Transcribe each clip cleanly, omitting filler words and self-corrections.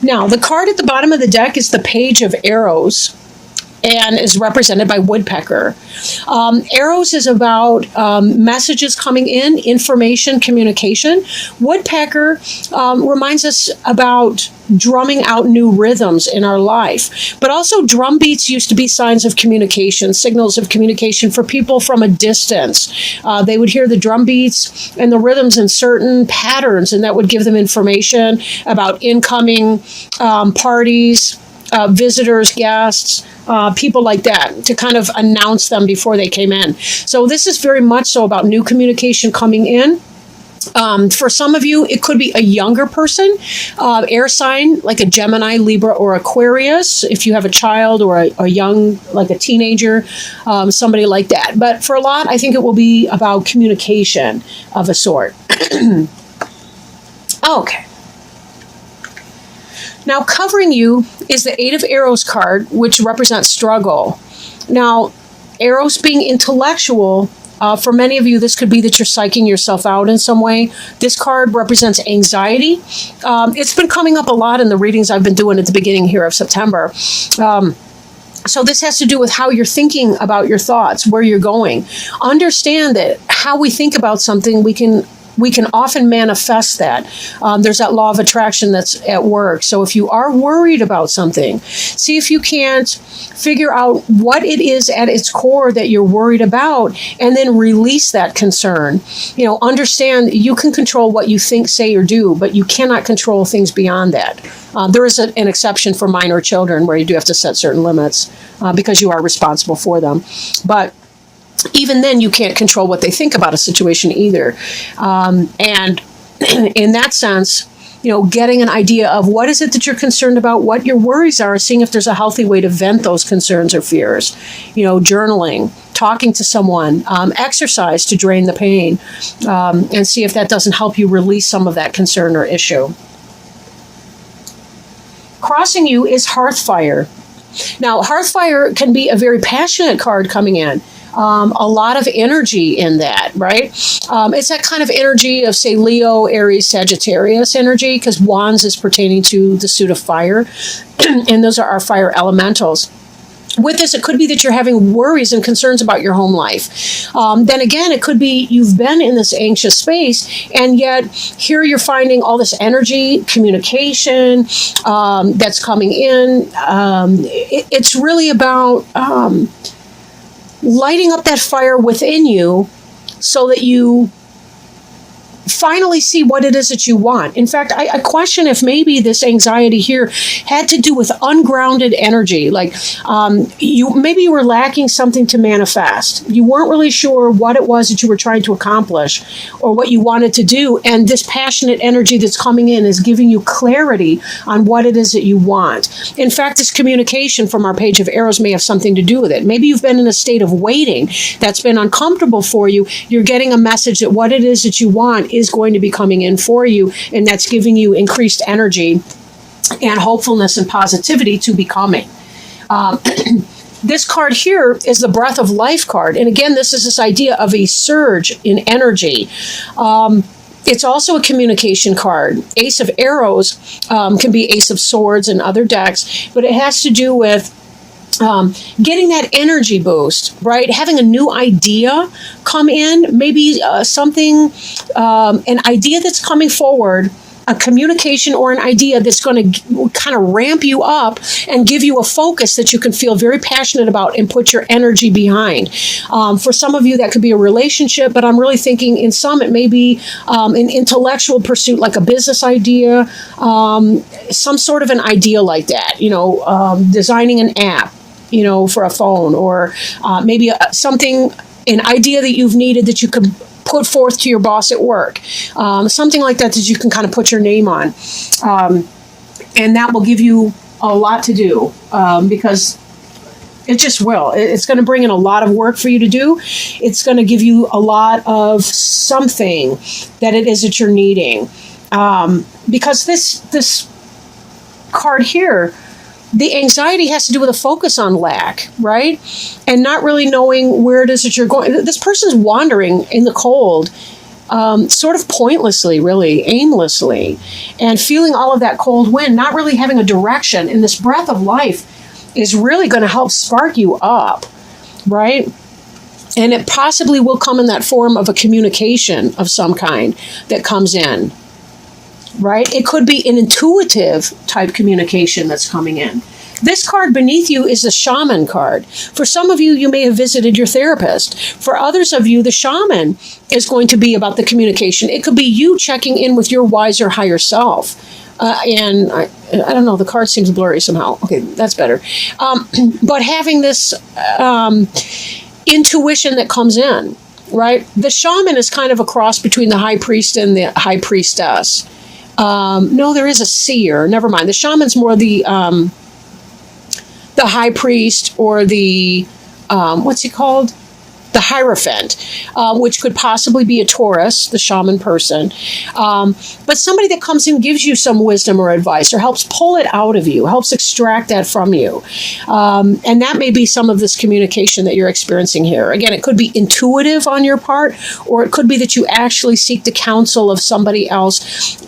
Now, the card at the bottom of the deck is the Page of Arrows, and is represented by woodpecker. Arrows is about messages coming in, information, communication. Woodpecker reminds us about drumming out new rhythms in our life. But also drum beats used to be signs of communication, signals of communication for people from a distance. They would hear the drum beats and the rhythms in certain patterns, and that would give them information about incoming parties, visitors, guests, people like that, to kind of announce them before they came in. So this is very much so about new communication coming in. For some of you, it could be a younger person, air sign, like a Gemini, Libra, or Aquarius. If you have a child or a young, like a teenager, somebody like that. But for a lot, I think it will be about communication of a sort. Okay. Now, covering you is the Eight of Arrows card, which represents struggle. Now, arrows being intellectual, for many of you, this could be that you're psyching yourself out in some way. This card represents anxiety. It's been coming up a lot in the readings I've been doing at the beginning here of September. So this has to do with how you're thinking about your thoughts, where you're going. Understand that how we think about something, we can often manifest that. There's that law of attraction that's at work. So if you are worried about something, see if you can't figure out what it is at its core that you're worried about, and then release that concern. Understand you can control what you think, say, or do, but you cannot control things beyond that. There is an exception for minor children where you do have to set certain limits because you are responsible for them. But even then, you can't control what they think about a situation either. And in that sense, getting an idea of what is it that you're concerned about, what your worries are, seeing if there's a healthy way to vent those concerns or fears. Journaling, talking to someone, exercise to drain the pain, and see if that doesn't help you release some of that concern or issue. Crossing you is Hearthfire. Now, Hearthfire can be a very passionate card coming in. A lot of energy in that, right? It's that kind of energy of, say, Leo, Aries, Sagittarius energy, because Wands is pertaining to the suit of fire, and those are our fire elementals. With this, it could be that you're having worries and concerns about your home life. Then again, it could be you've been in this anxious space, and yet here you're finding all this energy, communication that's coming in. It's really about lighting up that fire within you so that you finally see what it is that you want. In fact, I question if maybe this anxiety here had to do with ungrounded energy. Like maybe you were lacking something to manifest. You weren't really sure what it was that you were trying to accomplish or what you wanted to do. And this passionate energy that's coming in is giving you clarity on what it is that you want. In fact, this communication from our Page of Arrows may have something to do with it. Maybe you've been in a state of waiting that's been uncomfortable for you. You're getting a message that what it is that you want is going to be coming in for you, and that's giving you increased energy and hopefulness and positivity to becoming. This card here is the Breath of Life card, and again, this is this idea of a surge in energy. It's also a communication card. Ace of Arrows can be Ace of Swords in other decks, but it has to do with getting that energy boost, right? Having a new idea come in, maybe something, an idea that's coming forward, a communication or an idea that's going to kind of ramp you up and give you a focus that you can feel very passionate about and put your energy behind. For some of you, that could be a relationship, but I'm really thinking in some, it may be an intellectual pursuit, like a business idea, some sort of an idea like that, designing an app, for a phone, or maybe an idea that you've needed that you could put forth to your boss at work. Something like that you can kind of put your name on. And that will give you a lot to do because it just will. It's going to bring in a lot of work for you to do. It's going to give you a lot of something that it is that you're needing. Because this card here, the anxiety has to do with a focus on lack, right? And not really knowing where it is that you're going. This person's wandering in the cold, sort of pointlessly, really, aimlessly, and feeling all of that cold wind, not really having a direction. And this breath of life is really going to help spark you up, right? And it possibly will come in that form of a communication of some kind that comes in, right? It could be an intuitive type communication that's coming in. This card beneath you is the shaman card. For some of you, you may have visited your therapist. For others of you, the shaman is going to be about the communication. It could be you checking in with your wiser higher self. And I don't know, the card seems blurry somehow. Okay, that's better. But having this intuition that comes in, right? The shaman is kind of a cross between the high priest and the high priestess. No, there is a seer. Never mind. The shaman's more the high priest, or the, what's he called? The Hierophant, which could possibly be a Taurus, the shaman person. But somebody that comes in, gives you some wisdom or advice, or helps pull it out of you, helps extract that from you. And that may be some of this communication that you're experiencing here. Again, it could be intuitive on your part, or it could be that you actually seek the counsel of somebody else,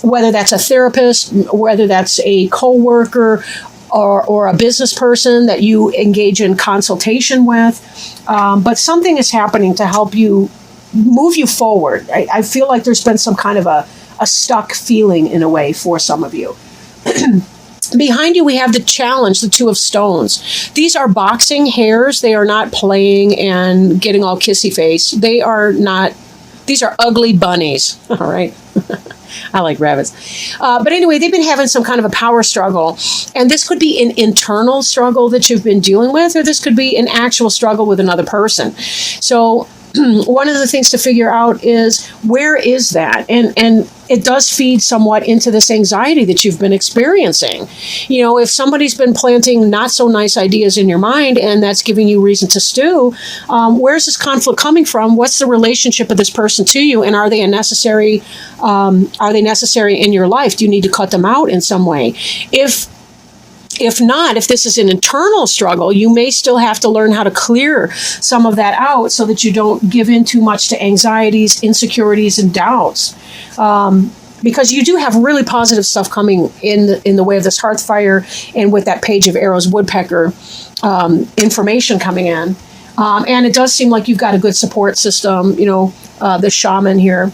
whether that's a therapist, whether that's a coworker, or a business person that you engage in consultation with. But something is happening to help you move you forward. I feel like there's been some kind of a stuck feeling in a way for some of you. Behind you, we have the challenge, the Two of Stones. These are boxing hares. They are not playing and getting all kissy face. These are ugly bunnies. All right. I like rabbits. But anyway, they've been having some kind of a power struggle. And this could be an internal struggle that you've been dealing with, or this could be an actual struggle with another person. So one of the things to figure out is, where is that? And it does feed somewhat into this anxiety that you've been experiencing. You know, if somebody's been planting not so nice ideas in your mind, and that's giving you reason to stew, where's this conflict coming from? What's the relationship of this person to you? And are they necessary in your life? Do you need to cut them out in some way? If not, if this is an internal struggle, you may still have to learn how to clear some of that out so that you don't give in too much to anxieties, insecurities, and doubts. Because you do have really positive stuff coming in the way of this hearth fire, and with that page of arrows woodpecker information coming in. And it does seem like you've got a good support system, the shaman here.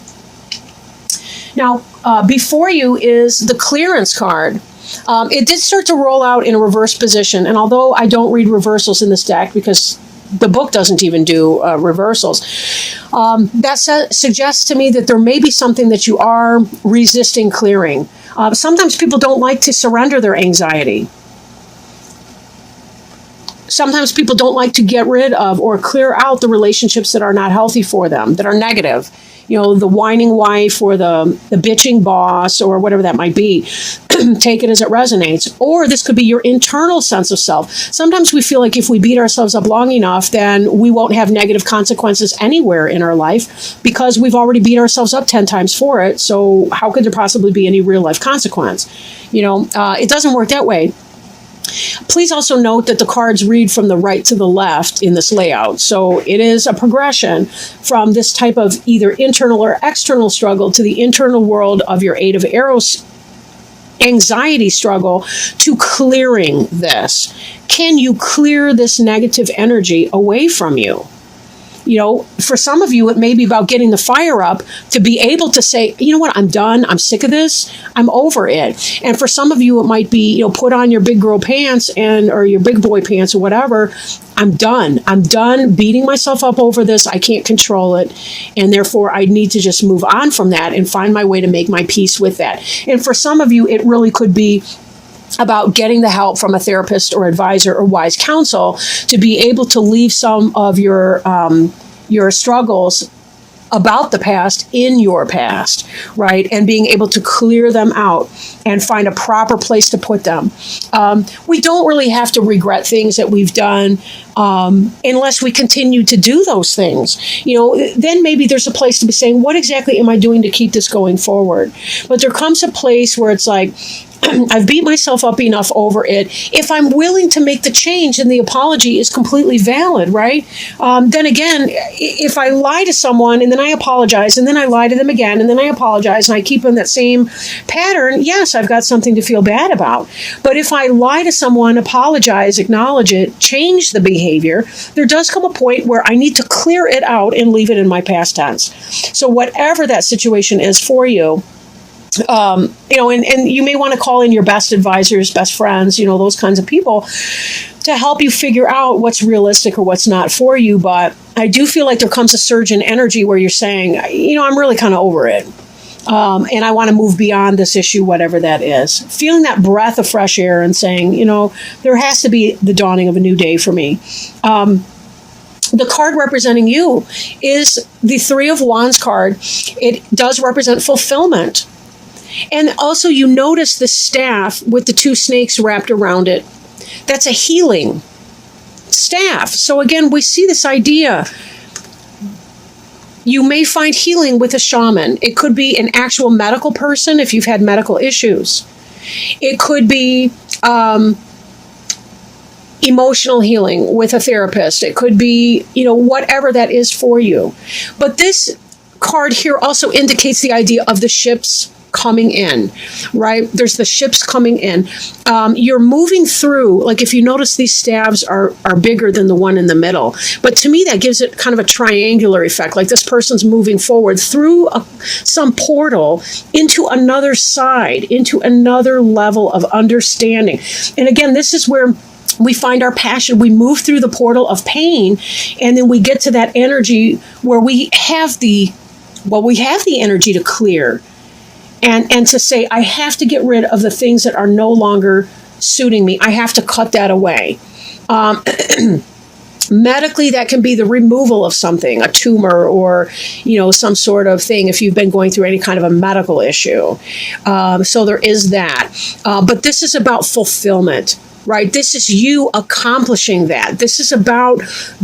Now, before you is the clearance card. It did start to roll out in a reverse position, and although I don't read reversals in this deck because the book doesn't even do reversals, that suggests to me that there may be something that you are resisting clearing. Sometimes people don't like to surrender their anxiety. Sometimes people don't like to get rid of or clear out the relationships that are not healthy for them, that are negative. The whining wife, or the bitching boss, or whatever that might be. Take it as it resonates. Or this could be your internal sense of self. Sometimes we feel like if we beat ourselves up long enough, then we won't have negative consequences anywhere in our life, because we've already beat ourselves up 10 times for it. So how could there possibly be any real life consequence? It doesn't work that way. Please also note that the cards read from the right to the left in this layout. So it is a progression from this type of either internal or external struggle to the internal world of your Eight of Arrows anxiety struggle, to clearing this. Can you clear this negative energy away from you? For some of you, it may be about getting the fire up to be able to say, you know what, I'm done. I'm sick of this. I'm over it. And for some of you, it might be, put on your big girl pants or your big boy pants or whatever. I'm done. I'm done beating myself up over this. I can't control it. And therefore, I need to just move on from that and find my way to make my peace with that. And for some of you, it really could be about getting the help from a therapist or advisor or wise counsel to be able to leave some of your struggles about the past in your past, right? And being able to clear them out and find a proper place to put them. We don't really have to regret things that we've done unless we continue to do those things. Then maybe there's a place to be saying, what exactly am I doing to keep this going forward? But there comes a place where it's like, I've beat myself up enough over it. If I'm willing to make the change, and the apology is completely valid, right? Then again, if I lie to someone and then I apologize and then I lie to them again and then I apologize and I keep in that same pattern, yes, I've got something to feel bad about. But if I lie to someone, apologize, acknowledge it, change the behavior, there does come a point where I need to clear it out and leave it in my past tense. So whatever that situation is for you, and you may want to call in your best advisors, best friends, those kinds of people to help you figure out what's realistic or what's not for you. But I do feel like there comes a surge in energy where you're saying, I'm really kind of over it. And I want to move beyond this issue, whatever that is. Feeling that breath of fresh air and saying, there has to be the dawning of a new day for me. The card representing you is the Three of Wands card. It does represent fulfillment. And also you notice the staff with the two snakes wrapped around it. That's a healing staff. So again, we see this idea. You may find healing with a shaman. It could be an actual medical person if you've had medical issues. It could be emotional healing with a therapist. It could be, whatever that is for you. But this card here also indicates the idea of the ships coming in, right? There's the ships coming in. You're moving through, like if you notice these staves are bigger than the one in the middle. But to me, that gives it kind of a triangular effect, like this person's moving forward through some portal into another side, into another level of understanding. And again, this is where we find our passion. We move through the portal of pain, and then we get to that energy where we have the energy to clear. And to say, I have to get rid of the things that are no longer suiting me. I have to cut that away. Medically, that can be the removal of something, a tumor or, some sort of thing if you've been going through any kind of a medical issue. So there is that. But this is about fulfillment, right? This is you accomplishing that. This is about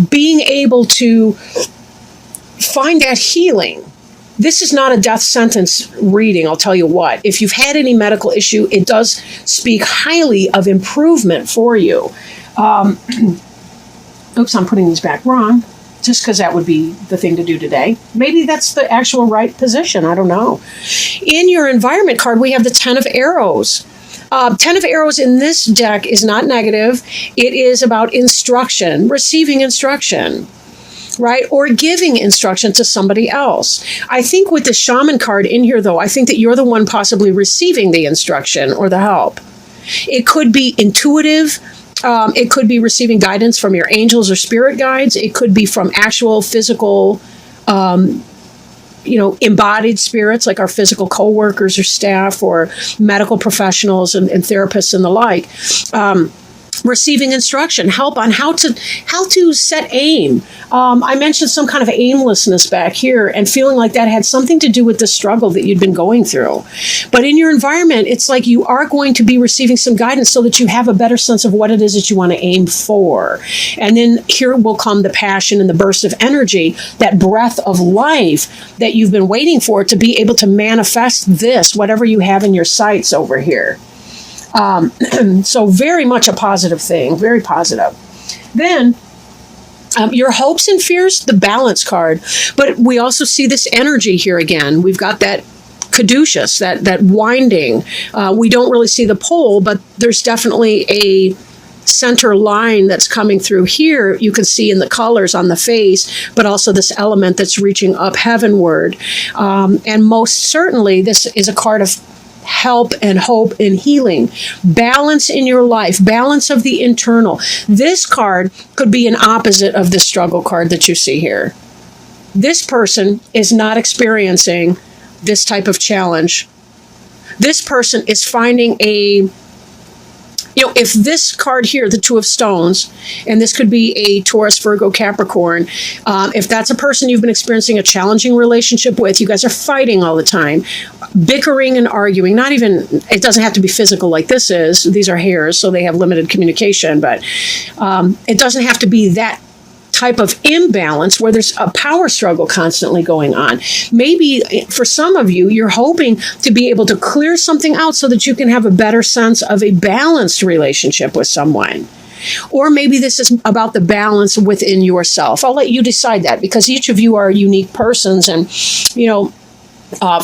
being able to find that healing. This is not a death sentence reading, I'll tell you what. If you've had any medical issue, it does speak highly of improvement for you. Oops, I'm putting these back wrong, just because that would be the thing to do today. Maybe that's the actual right position, I don't know. In your environment card, we have the Ten of Arrows. Ten of Arrows in this deck is not negative. It is about instruction, receiving instruction. Right? Or giving instruction to somebody else. I think with the shaman card in here, though, I think that you're the one possibly receiving the instruction or the help. It could be intuitive. It could be receiving guidance from your angels or spirit guides. It could be from actual physical, embodied spirits like our physical co-workers or staff or medical professionals and therapists and the like. Receiving instruction, help on how to set aim. I mentioned some kind of aimlessness back here and feeling like that had something to do with the struggle that you'd been going through. But in your environment, it's like you are going to be receiving some guidance so that you have a better sense of what it is that you want to aim for. And then here will come the passion and the burst of energy, that breath of life that you've been waiting for to be able to manifest this, whatever you have in your sights over here. So very much a positive thing, very positive. Then your hopes and fears, the balance card. But we also see this energy here again. We've got that caduceus, that winding. We don't really see the pole, but there's definitely a center line that's coming through here. You can see in the colors on the face, but also this element that's reaching up heavenward. And most certainly, this is a card of help and hope and healing, balance in your life, balance of the internal. This card could be an opposite of the struggle card that you see here. This person is not experiencing this type of challenge. This person is finding if this card here, the Two of Stones, and this could be a Taurus, Virgo, Capricorn, if that's a person you've been experiencing a challenging relationship with, you guys are fighting all the time, bickering and arguing, it doesn't have to be physical like this is. These are hairs, so they have limited communication, but it doesn't have to be that type of imbalance where there's a power struggle constantly going on. Maybe for some of you, you're hoping to be able to clear something out so that you can have a better sense of a balanced relationship with someone. Or maybe this is about the balance within yourself. I'll let you decide that, because each of you are unique persons. And,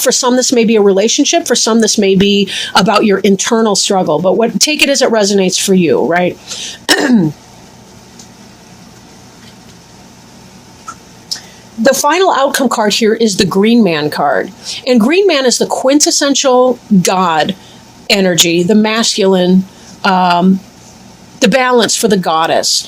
for some, this may be a relationship. For some, this may be about your internal struggle. But take it as it resonates for you, right? The final outcome card here is the Green Man card. And Green Man is the quintessential God energy, the masculine, the balance for the goddess.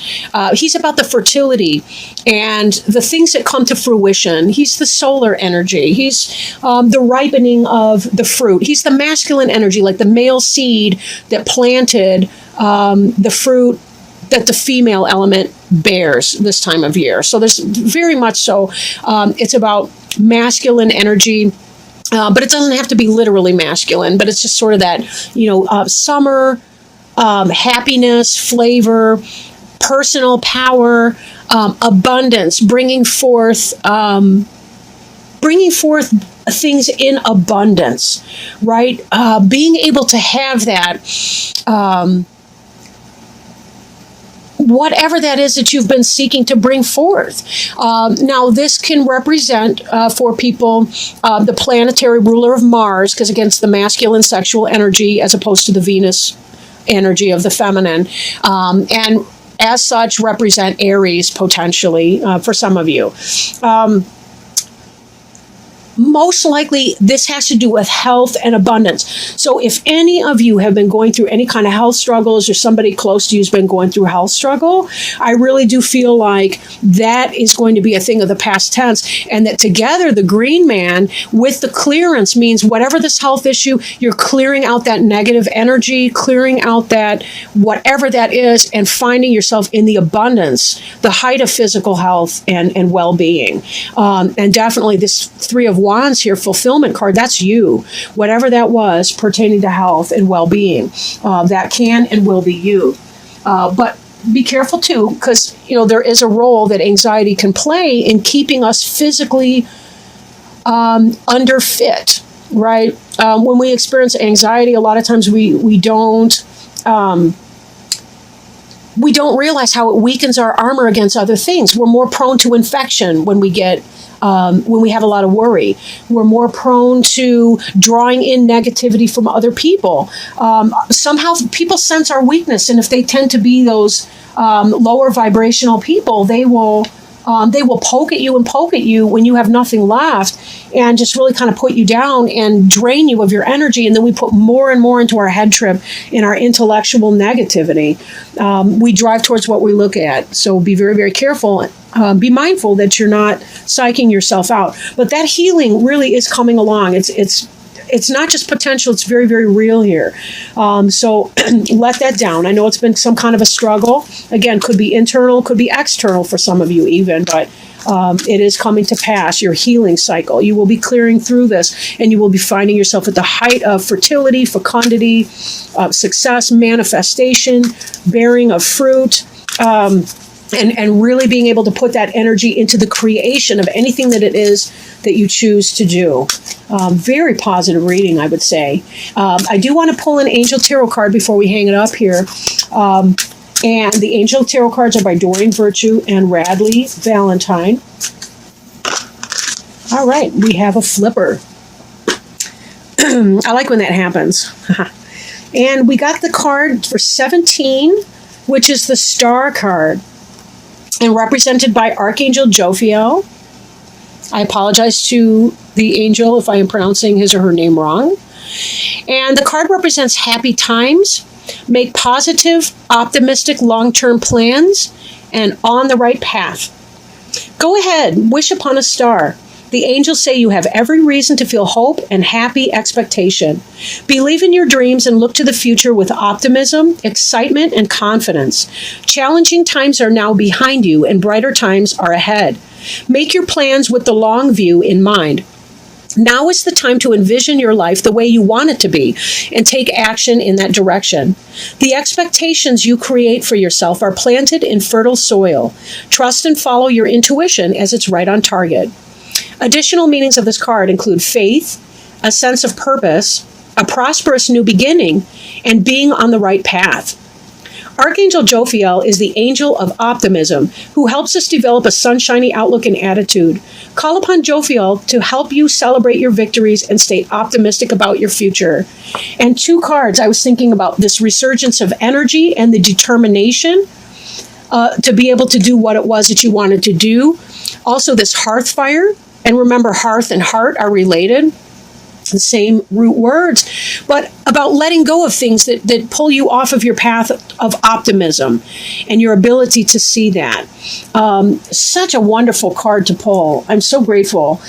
He's about the fertility and the things that come to fruition. He's the solar energy. He's the ripening of the fruit. He's the masculine energy, like the male seed that planted the fruit that the female element bears this time of year. So there's very much so, it's about masculine energy. But it doesn't have to be literally masculine, but it's just sort of that, summer, happiness, flavor, personal power, abundance, bringing forth things in abundance, right? Being able to have that, whatever that is that you've been seeking to bring forth. Now, this can represent for people the planetary ruler of Mars, because against the masculine sexual energy as opposed to the Venus energy of the feminine, and as such represent Aries potentially for some of you. Most likely, this has to do with health and abundance. So if any of you have been going through any kind of health struggles, or somebody close to you has been going through a health struggle, I really do feel like that is going to be a thing of the past tense, and that together the Green Man with the clearance means whatever this health issue, you're clearing out that negative energy, clearing out that whatever that is, and finding yourself in the abundance, the height of physical health and well-being. And definitely this Three of Wands here, fulfillment card, that's you. Whatever that was pertaining to health and well-being, that can and will be you. But be careful too, because there is a role that anxiety can play in keeping us physically underfit, right? When we experience anxiety, a lot of times we don't realize how it weakens our armor against other things. We're more prone to infection when we have a lot of worry. We're more prone to drawing in negativity from other people. Somehow people sense our weakness, and if they tend to be those lower vibrational people, they will poke at you when you have nothing left, and just really kind of put you down and drain you of your energy. And then we put more and more into our head trip in our intellectual negativity. We drive towards what we look at. So be very, very careful. Be mindful that you're not psyching yourself out. But that healing really is coming along. It's not just potential, it's very, very real here. So let that down. I know it's been some kind of a struggle. Again, could be internal, could be external for some of you even, but it is coming to pass, your healing cycle. You will be clearing through this, and you will be finding yourself at the height of fertility, fecundity, success, manifestation, bearing of fruit, and really being able to put that energy into the creation of anything that it is that you choose to do. Very positive reading, I would say. I do want to pull an Angel Tarot card before we hang it up here. And the Angel Tarot cards are by Doreen Virtue and Radley Valentine. All right, we have a flipper. I like when that happens. And we got the card for 17, which is the Star card, and represented by Archangel Jophiel. I apologize to the angel if I am pronouncing his or her name wrong. And the card represents happy times, make positive, optimistic, long-term plans, and on the right path. Go ahead, wish upon a star. The angels say you have every reason to feel hope and happy expectation. Believe in your dreams and look to the future with optimism, excitement, and confidence. Challenging times are now behind you and brighter times are ahead. Make your plans with the long view in mind. Now is the time to envision your life the way you want it to be and take action in that direction. The expectations you create for yourself are planted in fertile soil. Trust and follow your intuition as it's right on target. Additional meanings of this card include faith, a sense of purpose, a prosperous new beginning, and being on the right path. Archangel Jophiel is the angel of optimism who helps us develop a sunshiny outlook and attitude. Call upon Jophiel to help you celebrate your victories and stay optimistic about your future. And 2 cards, I was thinking about this resurgence of energy and the determination to be able to do what it was that you wanted to do. Also, this hearth fire. And remember, hearth and heart are related. The same root words, but about letting go of things that pull you off of your path of optimism and your ability to see that. Such a wonderful card to pull. I'm so grateful.